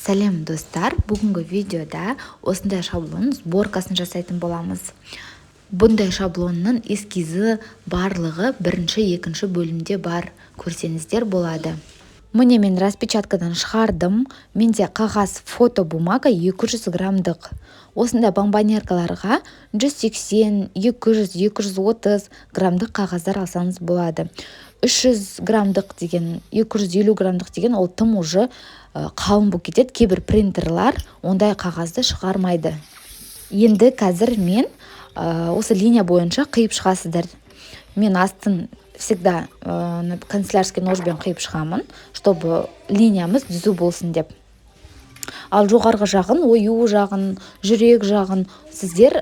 Сәлем достар, бүгінгі видеода осындай шаблон сборкасын жасайтын боламыз. Бұндай шаблонның эскизі барлығы бірінші, екінші бөлімде бар, көрсеңіздер болады. Міне мен распечаткадан шығардым. Менде қағаз фото бумага 200 грамдық. Осындай бомбонеркаларға 180, 200, 230 грамдық қағаздар алсаңыз болады. 300 грамдық деген, 250 грамдық деген ол тым уже қалың болып кетеді. Кейбір принтерлар ондай қағазды шығармайды. Енді қазір мен осы линия бойынша қиып шығасыздар. Мен астын всегда канцелярский ножбен қиып шығамын, чтобы линиямыз түзу болсын деп. Ал жоғарғы жағын, ою жағын, жүрек жағын сіздер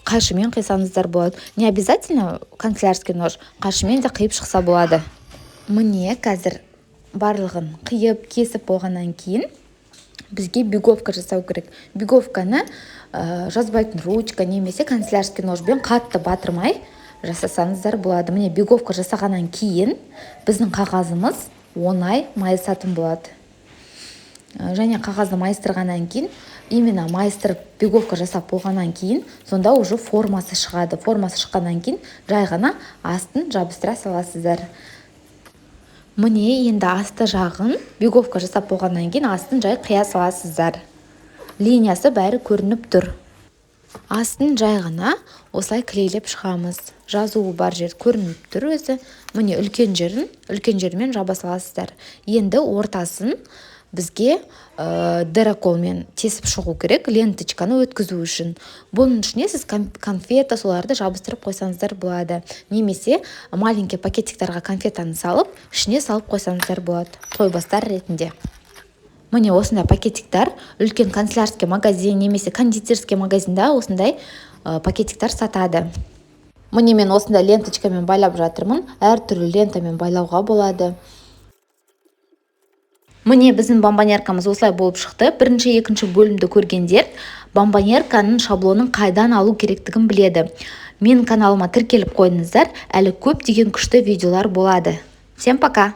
қайшымен қисаңыздар болады. Не обязательно канцелярский нож, қайшымен де қиып шықса болады. Міне қазір барлығын қиып, кесіп болғаннан кейін бізге беговка жасау керек. Беговканы жазбайтын ручка немесе канцелярский ножбен қатты батырмай жасасаңыздар болады. Міне беговка жасағаннан кейін біздің қағазымыз оңай майысатын болады. Және қағазды майыстырғаннан кейін, именно майыстырып беговка жасап болғаннан кейін, сонда уже формасы шығады. Формасы шыққаннан кейін жай ғана астын жабыстыра саласыздар. Міне енді асты жағын беговка жасап болғаннан кейін астын жай қия саласыздар. Линиясы бәрі көрініп тұр. Астын жай ғана осылай клейлеп шығамыз. Жазуы бар жер көрініп тұр өзі. Міне үлкен жермен жаба саласыздар. Енді ортасын бізге дыроколмен тесіп шығу керек, ленточканы өткізу үшін. Бұның ішіне сіз конфета соларды жабыстырып қойсаңыздар болады. Немесе маленький пакетиктарға конфетаны салып, ішіне салып қойсаңыздар болады, тойбастар ретінде. Міне осындай пакетиктар үлкен канцелярский магазин немесе кондитерский магазинда осындай пакетиктар сатады. Міне мен осындай ленточкамен байлап жатырмын. Әртүрлі лентамен байлауға болады. Міне біздің бомбонеркамыз осылай болып шықты. Бірінші, екінші бөлімді көргендер бомбонерканың шаблонын қайдан алу керектігін біледі. Мен каналыма тіркеліп қойыңыздар, әлі көптеген күшті видеолар болады. Всем пока!